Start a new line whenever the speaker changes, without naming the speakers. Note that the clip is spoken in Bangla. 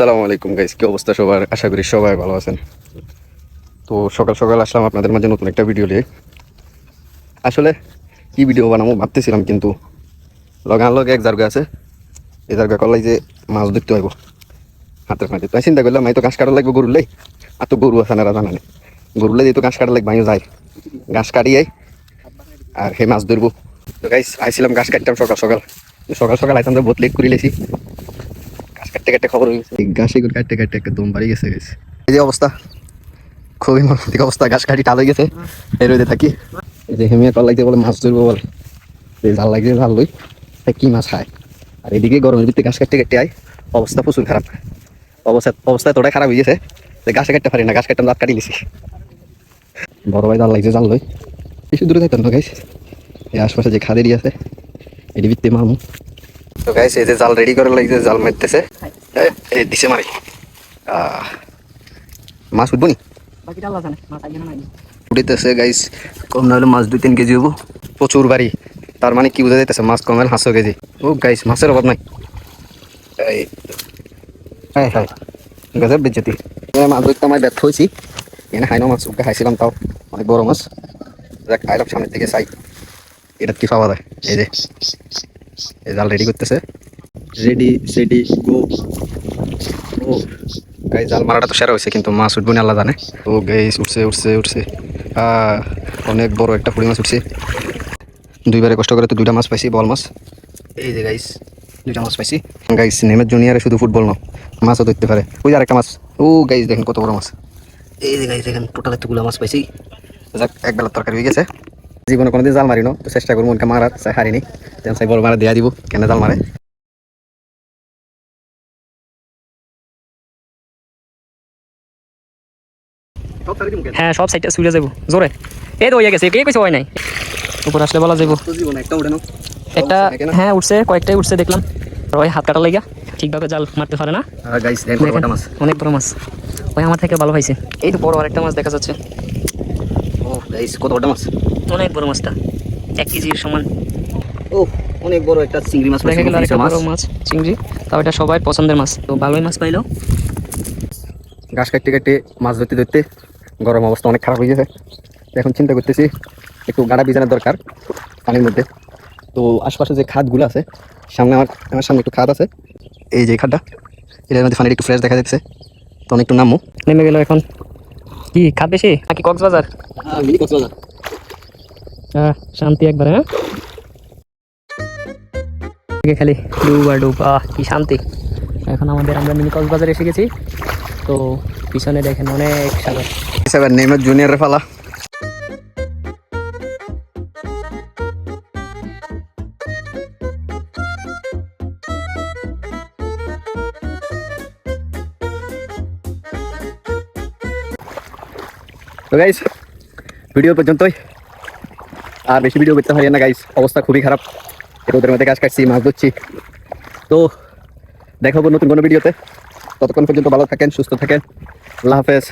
আসসালামু আলাইকুম গাইস, কি অবস্থা সবার? আশা করি সবাই ভালো আছেন। তো সকাল সকাল আসলাম আপনাদের মাঝে নতুন একটা ভিডিও নিয়ে। আসলে কি ভিডিও বানাবো ভাবতেছিলাম, কিন্তু লগে এক জায়গা আছে, এই জায়গা করলাই যে মাছ ধরতে হইব হাতের মাঝে। তাই চিন্তা করলাম আমি তো ঘাস কাটা লাগবে গরুর লাই, আর তো গরু আছে না জানা নেই, গরুর লাই তো ঘাস কাটা লাগবে, আমি যাই ঘাস কাটিয়ে আর সেই মাছ ধরবো। তো গাইস আইছিলাম ঘাস কাটতাম সকাল সকাল, সকাল সকাল আইতাম তো বহুত লেট করে লেছি। ঘাস কাটতে কাটতে খবর হয়ে গেছে, ঘাস এগুলো কাটতে কাটতে একটা দম বাড়ি গেছে গেছে। এই যে অবস্থা, খুবই মর্মান্তিক অবস্থা, ঘাস কাটি টাল হয়ে গেছে, এই রোদে থাকি। এই যে হেমিয়া কল লাগছে বলে মাছ ধরবো বলে, এই জাল লাগছে জাল লই, তাই কি মাছ খায়। আর এদিকে গরমের ভিত্তি ঘাস কাটতে কাটতে আয়, অবস্থা প্রচুর খারাপ, অবস্থা তোটাই খারাপ হয়ে গেছে যে ঘাসে কাটতে পারি না, ঘাস কাটতে দাঁত কাটি নিছি। বড় ভাই জাল লাগছে জাল লই, কিছু দূরে থাকতাম না গাইস, এই আশপাশে যে খাদেরই আছে এটি ভিত্তি মারমু। তো গাইস এই যে জাল রেডি করে লাগছে, জাল মারতেছে, এই দিছে মারি। মাছ উঠবো নি উঠেতেছে গাইস, কম না হলে মাছ 2-3 কেজি হবো, প্রচুর বাড়ি। তার মানে কি বোঝা যাইতেছে, মাছ কম হলে 500 কেজি। ও গাইস মাছের অভাব নাই, হ্যাঁ হ্যাঁ গজব বেজ্জতি। মাছ ধরতে আমার ব্যর্থ হয়েছি, এখানে হাইনা মাছ উঠে খাইছিলাম, তাও অনেক বড় মাছ। দেখ আইলাম সামনের দিকে চাই এটা কি পাওয়া যায়। এই যে এই জাল রেডি করতেছে, রেডি সেডি গো। ও গাইস জাল মারাটা তো সেরা হয়েছে, কিন্তু মাছ উঠবো না আল্লাহ জানে। ও গাইস উঠছে উঠছে উঠছে, অনেক বড় একটা পুঁটি মাছ উঠছে। দুইবারে কষ্ট করে তো 2টা মাছ পাইছি, বল মাছ। এই যে গাইস 2টা মাছ পাইছি। গাইস নেমের জুনিয়রে শুধু ফুটবল না, মাছও ধরতে পারে। ওই যে আরেকটা মাছ, ও গাইস দেখেন কত বড় মাছ। এই যে গাইস দেখেন টোটাল এতগুলো মাছ পাইছি। যাক এক বেলার তরকারি হয়ে গেছে। জীবনে কোনোদিন জাল মারি না, তো চেষ্টা করবো মনকে মারার, চাই হারিনি যেন চাই বড় মারা দিয়া দিব কেন জাল মারে।
হ্যাঁ সব সাইডটা ছুড়ে যাবো জোরে। এই তো হয়ে গেছে, কে কিছু হয় নাই, উপর আসলে বলা যাবো। একটা হ্যাঁ উঠছে, কয়েকটাই উঠছে দেখলাম। ওই হাত কাটা লাগা ঠিকভাবে জাল মারতে পারে না। দেখেন, অনেক বড় মাছ, ওই আমার থেকে ভালো পাইছে। এই তো বড় আরেকটা মাছ দেখা যাচ্ছে।
ও গাইস কত বড় মাছ,
অনেক বড় মাছটা 1 কেজির সমান।
ও অনেক বড় একটা চিংড়ি মাছ
দেখা গেল আরেকটা বড় মাছ চিংড়ি, তাও এটা সবাই পছন্দের মাছ, তো ভালোই মাছ পাইলো।
ঘাস কাটতে কাটতে মাছ ধরতে ধরতে গরম অবস্থা অনেক খারাপ হয়ে গেছে। এখন চিন্তা করতেছি একটু গাড়া বিজানোর দরকার পানির মধ্যে। তো আশপাশে যে খাদগুলো আছে, সামনে আমার সামনে একটু খাদ আছে, এই যে খাদটা, এটার মধ্যে পানিটা একটু ফ্রেশ দেখা যাচ্ছে, তো অনেক একটু নামো।
নেমে গেল এখন। কি খাদ বেশি নাকি কক্সবাজার? শান্তি একবারে। হ্যাঁ খালি ডুব আর ডুব, কি শান্তি। এখন আমরা মিনি কক্সবাজার এসে গেছি। তো পিছনে দেখেন অনেক সাগর।
এবার নেমের জুনিয়রের ফালা। তো গাইস ভিডিও পর্যন্তই, আর বেশি ভিডিও করতে পারি না গাইস, অবস্থা খুবই খারাপ। রোদের মধ্যে গাছ কাটছি, মাছ ধরছি। তো দেখাবো নতুন কোনো ভিডিওতে, ততক্ষণ পর্যন্ত ভালো থাকেন, সুস্থ থাকেন, আল্লাহ হাফেজ।